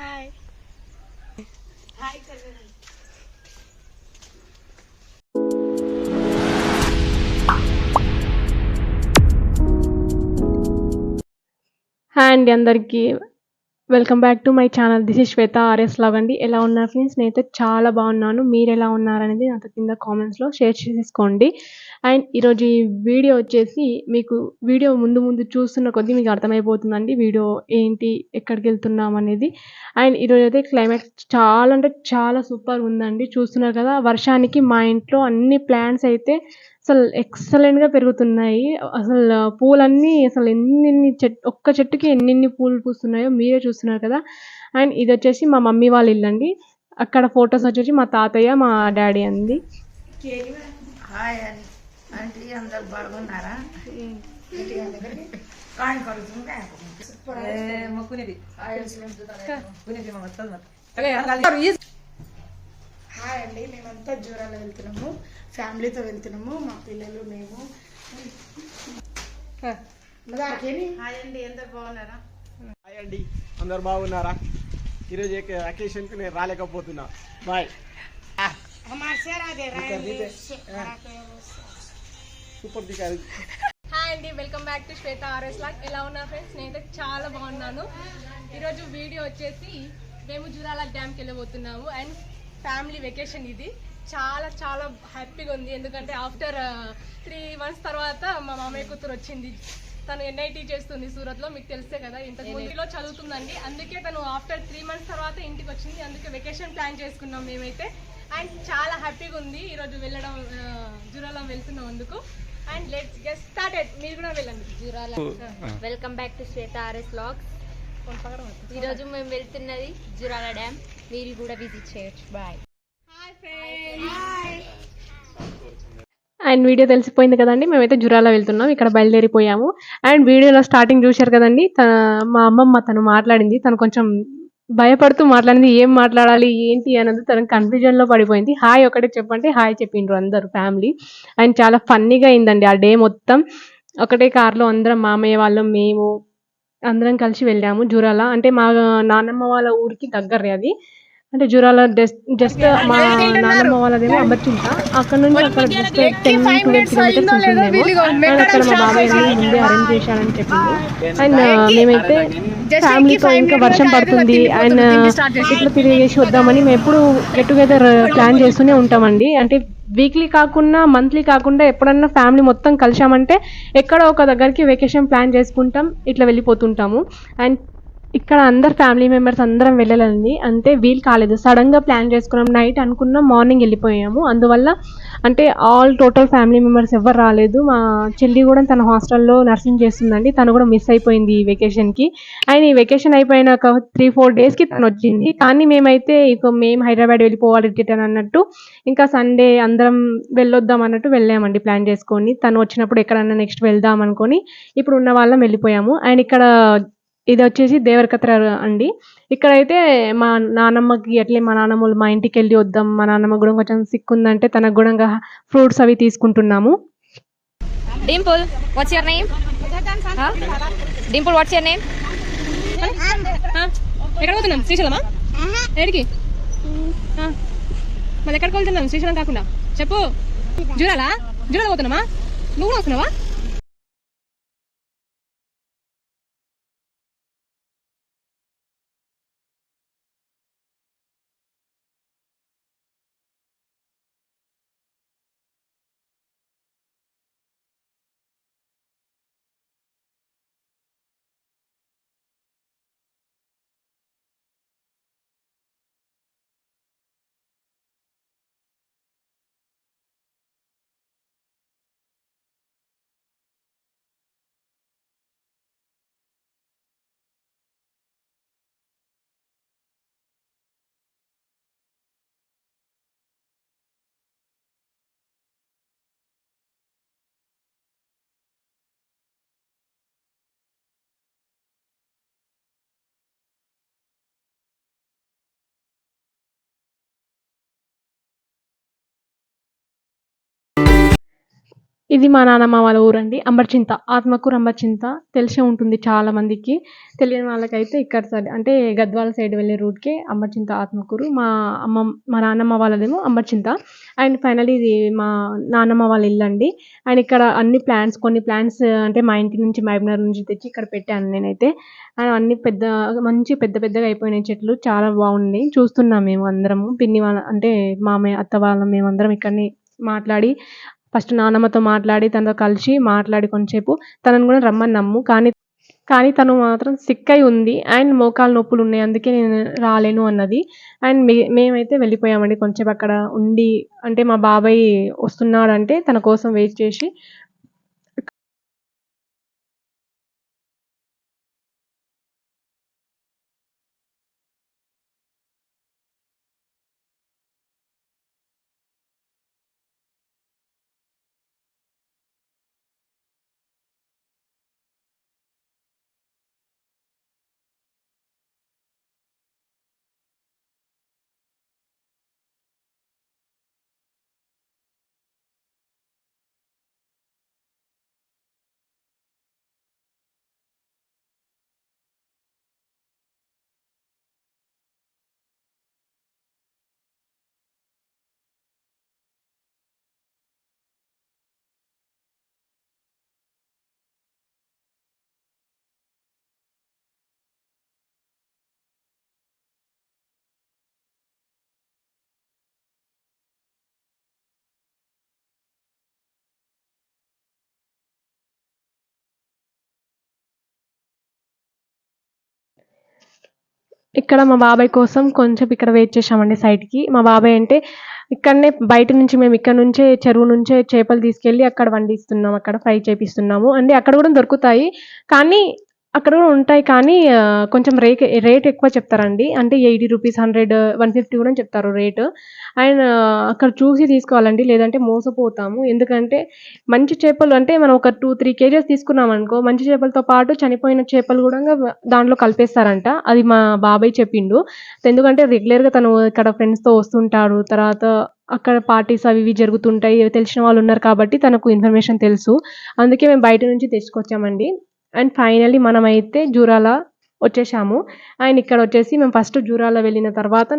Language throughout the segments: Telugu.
Hi hi cousin. హాయ్ అండి అందరికీ. Welcome back to my channel. This is Shweta RS log అండి. ఎలా ఉన్నారు ఫ్రెండ్స్? నేనైతే చాలా బాగున్నాను. మీరు ఎలా ఉన్నారనేది నాతో కింద కామెంట్స్లో షేర్ చేసేసుకోండి. అండ్ ఈరోజు ఈ వీడియో వచ్చేసి మీకు వీడియో ముందు ముందు చూస్తున్న కొద్దీ మీకు అర్థమైపోతుందండి వీడియో ఏంటి, ఎక్కడికి వెళ్తున్నాం అనేది. అండ్ ఈరోజు అయితే క్లైమేట్ చాలా అంటే చాలా సూపర్ ఉందండి. చూస్తున్నారు కదా, వర్షానికి మా ఇంట్లో అన్ని ప్లాంట్స్ అయితే అసలు ఎక్సలెంట్గా పెరుగుతున్నాయి. అసలు పూలన్నీ అసలు ఎన్ని ఒక్క చెట్టుకి ఎన్ని పూలు పూస్తున్నాయో మీరే చూస్తున్నారు కదా. అండ్ ఇది వచ్చేసి మా మమ్మీ వాళ్ళ ఇల్లు అండి. అక్కడ ఫొటోస్ వచ్చేసి మా తాతయ్య మా డాడీ అంది. హాయ్ అని ఆంటీ అందరు బాగున్నారా? హాయ్ అండి, మేమంతా జూరాలో వెళ్తున్నాము, ఫ్యామిలీతో వెళ్తున్నాము, మా పిల్లలు మేము. హాయ్ అండి, అందరు బాగున్నారా? హాయ్ అండి, అందరు బాగున్నారా? ఈరోజు అకేషన్కి నేను రాలేకపోతున్నా. బాయ్. సూపర్ దిగారు. హాయ్ అండి, welcome back to Shweta RS log. ఎలా ఉన్నారు ఫ్రెండ్స్? నేనైతే చాలా బాగున్నాను. ఈరోజు వీడియో వచ్చేసి మేము జూరాల డ్యామ్కి వెళ్ళబోతున్నాము. అండ్ ఫ్యామిలీ వెకేషన్ ఇది. చాలా చాలా హ్యాపీగా ఉంది. ఎందుకంటే ఆఫ్టర్ 3 months తర్వాత మా మామయ్య కూతురు వచ్చింది. తను ఎన్ఐటీ చేస్తుంది సూరత్లో, మీకు తెలిసే కదా. ఇంతకు ముందులో చదువుతుందండి. అందుకే తను ఆఫ్టర్ 3 months తర్వాత ఇంటికి వచ్చింది. అందుకే వెకేషన్ ప్లాన్ చేసుకున్నాం మేమైతే. అండ్ చాలా హ్యాపీగా ఉంది ఈరోజు వెళ్ళడం, జూరాల వెళ్తున్నాం అందుకు. And let's get started. మీరు కూడా వెళ్ళండి Jurala. Welcome back to Shweta RS vlogs. ఈరోజు మేము వెళ్తున్నది జూరాల డ్యామ్. మీరు కూడా విజిట్ చేయొచ్చు. Bye. Hi friends. And video తెలిసిపోయింది కదండి, మేమైతే జురాల వెళ్తున్నాం. ఇక్కడ బయలుదేరిపోయాము. అండ్ వీడియోలో స్టార్టింగ్ చూశారు కదండి, మా అమ్మమ్మ తను మాట్లాడింది. తను కొంచెం భయపడుతూ మాట్లాడింది. ఏం మాట్లాడాలి ఏంటి అన్నది తను కన్ఫ్యూజన్లో పడిపోయింది. హాయ్ ఒకటే చెప్పంటే హాయ్ చెప్పిండ్రు అందరు ఫ్యామిలీ. అండ్ చాలా ఫన్నీగా అయిందండి ఆ డే మొత్తం. ఒకటే కార్లో అందరం, మామయ్య వాళ్ళు, మేము అందరం కలిసి వెళ్ళాము జూరాల. అంటే మా నాన్నమ్మ వాళ్ళ ఊరికి దగ్గరే అది. అంటే జూరాల జస్ట్ మా నాన్నమ్మ వాళ్ళదేమో అంబర్చింత. అక్కడ నుంచి అక్కడ జస్ట్ 10-12 kilometers ఉంటుందేమో. అండ్ అక్కడ మా బాబాయ్ ముందే అరేంజ్ చేశానని చెప్పింది. అండ్ మేమైతే ఫ్యామిలీతో ఇంకా వర్షం పడుతుంది అండ్ ఇట్లా తిరిగేసి వద్దామని మేము ఎప్పుడు గెట్ టుగెదర్ ప్లాన్ చేస్తూనే ఉంటామండి. అంటే వీక్లీ కాకుండా మంత్లీ కాకుండా ఎప్పుడన్నా ఫ్యామిలీ మొత్తం కలిసామంటే ఎక్కడో ఒక దగ్గరికి వెకేషన్ ప్లాన్ చేసుకుంటాం, ఇట్లా వెళ్ళిపోతుంటాము. అండ్ ఇక్కడ అందరు ఫ్యామిలీ మెంబర్స్ అందరం వెళ్ళాలండి. అంటే వీలు కాలేదు, సడన్గా ప్లాన్ చేసుకున్నాం. నైట్ అనుకున్నాం, మార్నింగ్ వెళ్ళిపోయాము. అందువల్ల అంటే ఆల్ టోటల్ ఫ్యామిలీ మెంబర్స్ ఎవరు రాలేదు. మా చెల్లి కూడా తన హాస్టల్లో నర్సింగ్ చేస్తుందండి, తను కూడా మిస్ అయిపోయింది ఈ వెకేషన్కి. అండ్ ఈ వెకేషన్ అయిపోయిన ఒక 3-4 daysకి తను వచ్చింది. కానీ మేమైతే మేము హైదరాబాద్ వెళ్ళిపోవాలి రిటర్న్ అన్నట్టు, ఇంకా సండే అందరం వెళ్ళొద్దాం అన్నట్టు వెళ్ళామండి ప్లాన్ చేసుకొని. తను వచ్చినప్పుడు ఎక్కడన్నా నెక్స్ట్ వెళ్దాం అనుకొని ఇప్పుడు ఉన్న వాళ్ళం వెళ్ళిపోయాము. అండ్ ఇక్కడ ఇది వచ్చేసి దేవరకత్ర అండి. ఇక్కడైతే మా నానమ్మకి అట్లే మా నాన్నమ్మలు మా ఇంటికి వెళ్ళి వద్దాం, మా నాన్నమ్మ కూడా కొంచెం సిక్ ఉందంటే తనకు కూడా ఫ్రూట్స్ అవి తీసుకుంటున్నాము. Dimple, what's your name? Dimple, what's your name? ఎక్కడ పోతున్నాం? శ్రీశైలమా? ఎక్కడికి? మరి ఎక్కడికి వెళ్తున్నాం? శ్రీశైలం కాకుండా చెప్పు. జూరాలా? జూరాల పోతున్నామా? నువ్వు కూడా వస్తున్నావా? ఇది మా నానమ్మ వాళ్ళ ఊరండి. అంబర్చింత. ఆత్మకూరు అంబర్చింత తెలిసే ఉంటుంది చాలా మందికి. తెలియని వాళ్ళకైతే ఇక్కడ సైడ్ అంటే గద్వాల సైడ్ వెళ్ళే రూట్‌కే అంబర్చింత, ఆత్మకూరు. మా నాన్నమ్మ వాళ్ళదేమో అంబర్చింత. అండ్ ఫైనల్లీ ఇది మా నానమ్మ వాళ్ళ ఇల్లండి. అండ్ ఇక్కడ అన్ని ప్లాంట్స్ కొన్ని ప్లాంట్స్ అంటే మా ఇంటి నుంచి మహబూబ్‌నగర్ నుంచి తెచ్చి ఇక్కడ పెట్టాను నేనైతే. అండ్ అన్నీ మంచి పెద్ద పెద్దగా అయిపోయినాయి చెట్లు. చాలా బాగున్నాయి. చూస్తున్నాం మేము అందరము. పిన్ని వాళ్ళ అంటే మామయ్య, అత్త వాళ్ళం మేమందరం ఇక్కడనే మాట్లాడి ఫస్ట్ నానమ్మతో మాట్లాడి తనతో కలిసి మాట్లాడి కొంచెంసేపు తనని కూడా రమ్మన్నాము. కానీ తను మాత్రం సిక్ అయి ఉంది. అండ్ మోకాలు నొప్పులు ఉన్నాయి. అందుకే నేను రాలేను అన్నది. అండ్ మేమైతే వెళ్ళిపోయామండి. కొంచెంసేపు అక్కడ ఉండి అంటే మా బాబాయ్ వస్తున్నాడంటే తన కోసం వెయిట్ చేసి ఇక్కడ మా బాబాయ్ కోసం కొంచెం ఇక్కడ వెయిట్ చేశామండి సైడ్‌కి. మా బాబాయ్ అంటే ఇక్కడనే బయట నుంచి మేము ఇక్కడ నుంచే చెరువు నుంచే చేపలు తీసుకెళ్ళి అక్కడ వండిస్తున్నాం. అక్కడ ఫ్రై చేపిస్తున్నాము. అంటే అక్కడ కూడా దొరుకుతాయి. కానీ అక్కడ కూడా ఉంటాయి. కానీ కొంచెం రేట్ ఎక్కువ చెప్తారండి. అంటే రూ. 80, 100, 150 కూడా చెప్తారు రేటు. అండ్ అక్కడ చూసి తీసుకోవాలండి. లేదంటే మోసపోతాము. ఎందుకంటే మంచి చేపలు అంటే మనం ఒక 2, 3 కేజెస్ తీసుకున్నామనుకో మంచి చేపలతో పాటు చనిపోయిన చేపలు గూడంగా దాంట్లో కలిపేస్తారంట. అది మా బాబాయ్ చెప్పిండు. ఎందుకంటే రెగ్యులర్‌గా తను ఇక్కడ ఫ్రెండ్స్‌తో వస్తుంటాడు. తర్వాత అక్కడ పార్టీస్ అవి ఇవి జరుగుతుంటాయి. తెలిసిన వాళ్ళున్నారు కాబట్టి తనకు ఇన్ఫర్మేషన్ తెలుసు. అందుకే మేము బయట నుంచి తెచ్చుకొచ్చామండి. అండ్ ఫైనల్లీ మనమైతే జూరాల వచ్చేసాము. అండ్ ఇక్కడొచ్చేసి మేము ఫస్ట్ జూరాల వెళ్ళిన తర్వాత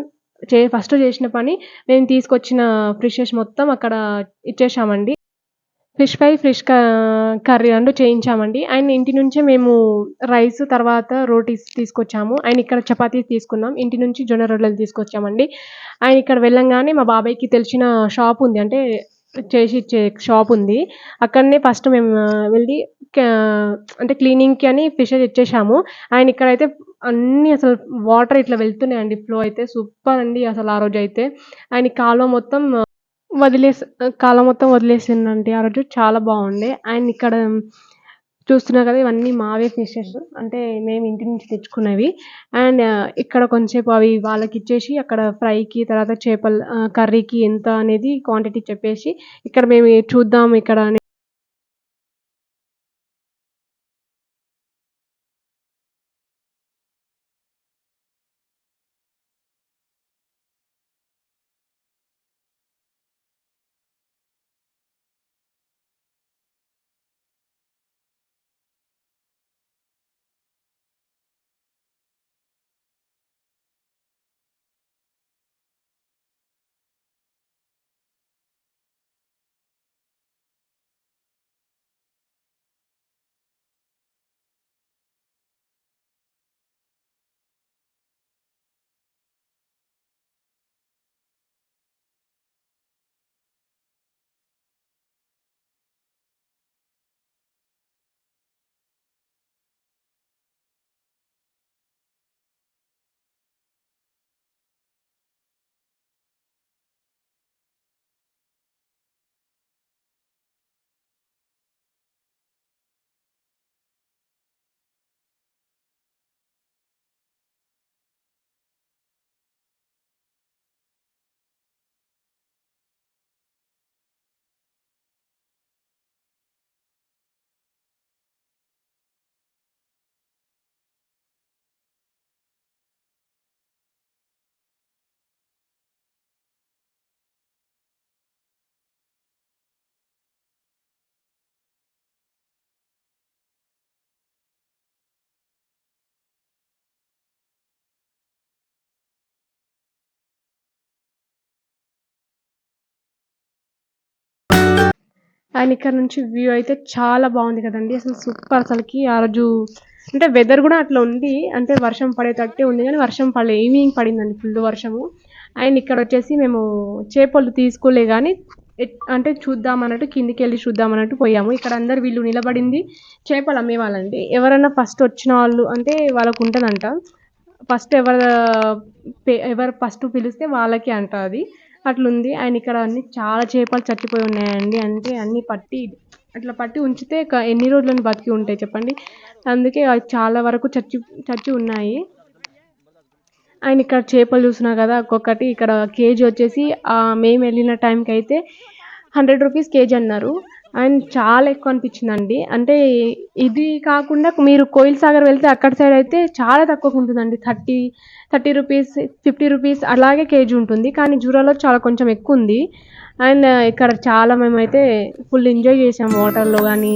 ఫస్ట్ చేసిన పని మేము తీసుకొచ్చిన ఫిషెస్ మొత్తం అక్కడ ఇచ్చేసామండి. ఫిష్ ఫ్రై, కర్రీ 2 చేయించామండి. అండ్ ఇంటి నుంచే మేము రైస్ తర్వాత రోటీస్ తీసుకొచ్చాము. అండ్ ఇక్కడ చపాతీస్ తీసుకున్నాం. ఇంటి నుంచి జొన్న రొట్టెలు తీసుకొచ్చామండి. అండ్ ఇక్కడ వెళ్ళంగానే మా బాబాయ్‌కి తెలిసిన షాప్ ఉంది. అంటే చేసి ఇచ్చే షాప్ ఉంది. అక్కడనే ఫస్ట్ మేము వెళ్ళి కా అంటే క్లీనింగ్‌కి అని ఫిషెస్ ఇచ్చేసాము. అండ్ ఇక్కడైతే అన్నీ అసలు వాటర్ ఇట్లా వెళ్తున్నాయండి. ఫ్లో అయితే సూపర్ అండి అసలు ఆ రోజైతే. అండ్ కాలం మొత్తం వదిలేసిందండి ఆ రోజు. చాలా బాగుండే. అండ్ ఇక్కడ చూస్తున్నారు కదా! ఇవన్నీ మావే ఫిషెస్. అంటే మేము ఇంటి నుంచి తెచ్చుకున్నవి. అండ్ ఇక్కడ కొంచెంసేపు అవి వాళ్ళకిచ్చేసి అక్కడ ఫ్రైకి తర్వాత కర్రీకి ఎంత అనేది క్వాంటిటీ చెప్పేసి ఇక్కడ మేము చూద్దాం ఇక్కడ అండ్ ఇక్కడ నుంచి వ్యూ అయితే చాలా బాగుంది కదండి. అసలు సూపర్. అసలుకి ఆ రోజు అంటే వెదర్ కూడా అట్లా ఉంది, అంటే వర్షం పడేటట్టే ఉంది కానీ వర్షం పడలే. ఈవినింగ్ పడిందండి ఫుల్ వర్షము. అండ్ ఇక్కడ వచ్చేసి మేము చేపలు తీసుకోలే కానీ అంటే చూద్దాం అన్నట్టు కిందికి వెళ్ళి చూద్దాం అన్నట్టు పోయాము. ఇక్కడ అందరు వీళ్ళు నిలబడింది చేపలు అమ్మేవాళ్ళండి. ఎవరైనా ఫస్ట్ వచ్చిన వాళ్ళు అంటే వాళ్ళకు ఉంటుందంట, ఫస్ట్ ఎవరు ఫస్ట్ పిలిస్తే వాళ్ళకి అంట అది అట్లుంది. అండ్ ఇక్కడ అన్ని చాలా చేపలు చచ్చిపోయి ఉన్నాయండి. అంటే అన్ని అట్లా పట్టి ఉంచితే ఎన్ని రోజులను బతికి ఉంటాయి చెప్పండి. అందుకే అవి చాలా వరకు చచ్చి ఉన్నాయి. అండ్ ఇక్కడ చేపలు చూసినా కదా ఒక్కొక్కటి. ఇక్కడ కేజీ వచ్చేసి మేము వెళ్ళిన టైంకి అయితే 100 రూపీస్ కేజీ అన్నారు. అండ్ చాలా ఎక్కువ అనిపించిందండి. అంటే ఇది కాకుండా మీరు కోయిల్ సాగర్ వెళ్తే అక్కడ సైడ్ అయితే చాలా తక్కువగా ఉంటుందండి. 30 రూపీస్ 50 రూపీస్ అలాగే కేజీ ఉంటుంది. కానీ జూరాలో చాలా కొంచెం ఎక్కువ ఉంది. అండ్ ఇక్కడ చాలా మేమైతే ఫుల్ ఎంజాయ్ చేసాం వాటర్లో కానీ.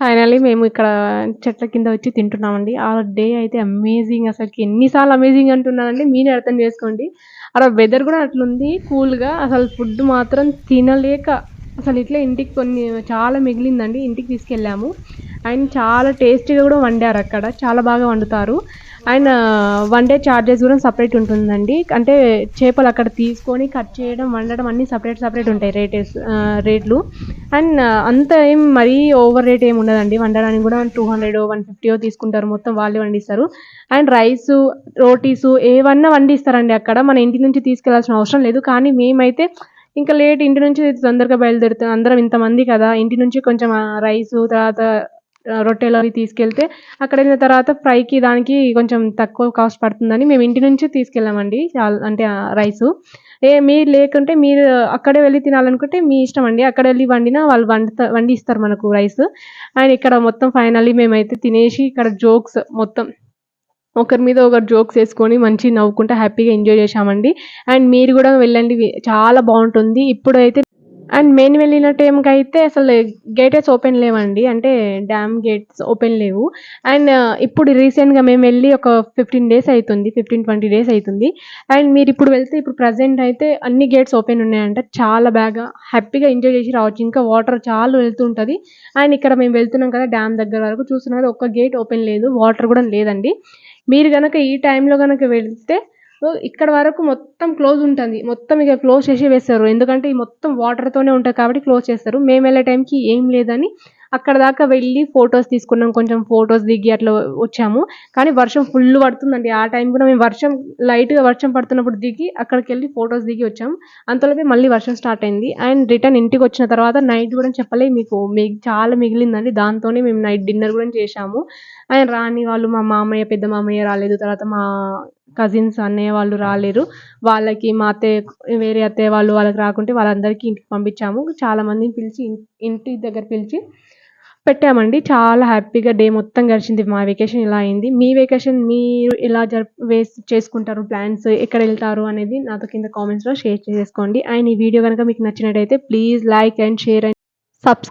ఫైనల్లీ మేము ఇక్కడ చెట్ల కింద వచ్చి తింటున్నామండి. ఆ డే అయితే అమేజింగ్. అసలుకి ఎన్నిసార్లు అమేజింగ్ అంటున్నానండి మీరే అర్థం చేసుకోండి. అక్కడ వెదర్ కూడా అట్లుంది కూల్గా. అసలు ఫుడ్ మాత్రం తినలేక అసలు ఇట్లా ఇంటికి కొన్ని చాలా మిగిలిందండి, ఇంటికి తీసుకెళ్ళాము. అండ్ చాలా టేస్టీగా కూడా వండారు అక్కడ, చాలా బాగా వండుతారు. అండ్ వన్ డే ఛార్జెస్ కూడా సపరేట్ ఉంటుందండి. అంటే చేపలు అక్కడ తీసుకొని కట్ చేయడం వండడం అన్నీ సపరేట్ ఉంటాయి రేట్లు. అండ్ అంత ఏం మరీ ఓవర్ రేట్ ఏమి ఉండదండి. వండడానికి కూడా 200 150 తీసుకుంటారు, మొత్తం వాళ్ళే వండిస్తారు. అండ్ రైసు రోటీసు ఏవన్నా వండిస్తారండి అక్కడ. మన ఇంటి నుంచి తీసుకెళ్లాల్సిన అవసరం లేదు. కానీ మేమైతే ఇంకా లేట్ ఇంటి నుంచి తొందరగా బయలుదేరుతాం, అందరం ఇంతమంది కదా, ఇంటి నుంచి కొంచెం రైసు తర్వాత రొట్టెలు అవి తీసుకెళ్తే అక్కడ వెళ్ళిన తర్వాత ఫ్రైకి దానికి కొంచెం తక్కువ కాస్ట్ పడుతుందని మేము ఇంటి నుంచి తీసుకెళ్ళామండి. అంటే రైసు మీరు లేకుంటే మీరు అక్కడే వెళ్ళి తినాలనుకుంటే మీ ఇష్టం అండి. అక్కడ వెళ్ళి వండినా వాళ్ళు వండి ఇస్తారు మనకు రైస్. అండ్ ఇక్కడ మొత్తం ఫైనల్లీ మేమైతే తినేసి ఇక్కడ జోక్స్ మొత్తం ఒకరి మీద ఒకరు జోక్స్ వేసుకొని మంచి నవ్వుకుంటూ హ్యాపీగా ఎంజాయ్ చేశామండి. అండ్ మీరు కూడా వెళ్ళండి, చాలా బాగుంటుంది ఇప్పుడైతే. అండ్ మేము వెళ్ళిన టైంకి అయితే అసలు గేటెస్ ఓపెన్ లేవండి, అంటే డ్యామ్ గేట్స్ ఓపెన్ లేవు. అండ్ ఇప్పుడు రీసెంట్గా మేము వెళ్ళి ఒక 15-20 డేస్ అవుతుంది. అండ్ మీరు ఇప్పుడు వెళ్తే ఇప్పుడు ప్రజెంట్ అయితే అన్ని గేట్స్ ఓపెన్ ఉన్నాయంట. చాలా బాగా హ్యాపీగా ఎంజాయ్ చేసి రావచ్చు. ఇంకా వాటర్ చాలా వెళ్తుంటుంది. అండ్ ఇక్కడ మేము వెళ్తున్నాం కదా డ్యామ్ దగ్గర వరకు చూస్తున్నది, ఒక్క గేట్ ఓపెన్ లేదు, వాటర్ కూడా లేదండి. మీరు కనుక ఈ టైంలో కనుక వెళ్తే ఇక్కడ వరకు మొత్తం క్లోజ్ ఉంటుంది, మొత్తం ఇక క్లోజ్ చేసి వేస్తారు. ఎందుకంటే ఈ మొత్తం వాటర్తోనే ఉంటుంది కాబట్టి క్లోజ్ చేస్తారు. మేము వెళ్ళే టైంకి ఏం లేదని అక్కడ దాకా వెళ్ళి ఫొటోస్ తీసుకున్నాం, కొంచెం ఫొటోస్ దిగి అట్లా వచ్చాము. కానీ వర్షం ఫుల్ పడుతుందండి. ఆ టైం కూడా మేము లైట్గా వర్షం పడుతున్నప్పుడు దిగి అక్కడికి వెళ్ళి ఫొటోస్ దిగి వచ్చాము. అంతలోపే మళ్ళీ వర్షం స్టార్ట్ అయింది. అండ్ రిటర్న్ ఇంటికి వచ్చిన తర్వాత నైట్ కూడా చెప్పలే మీకు చాలా మిగిలిందండి. దాంతోనే మేము నైట్ డిన్నర్ కూడా చేసాము. అండ్ రాని వాళ్ళు మా మామయ్య పెద్ద మామయ్య రాలేదు, తర్వాత మా కజిన్స్ అన్నయ్య వాళ్ళు రాలేరు. వాళ్ళకి మా వేరే అత్తయ్య వాళ్ళకి రాకుంటే వాళ్ళందరికీ ఇంటికి పంపించాము. చాలా మందిని పిలిచి ఇంటి దగ్గర పిలిచి పెట్టామండి. చాలా హ్యాపీగా డే మొత్తం గడిచింది. మా వెకేషన్ ఇలా అయింది. మీ వెకేషన్ మీరు ఎలా చేసుకుంటారు, ప్లాన్స్ ఎక్కడ వెళ్తారు అనేది నాతో కింద కామెంట్స్లో షేర్ చేసుకోండి. అండ్ ఈ వీడియో కనుక మీకు నచ్చినట్టయితే please like and share and subscribe.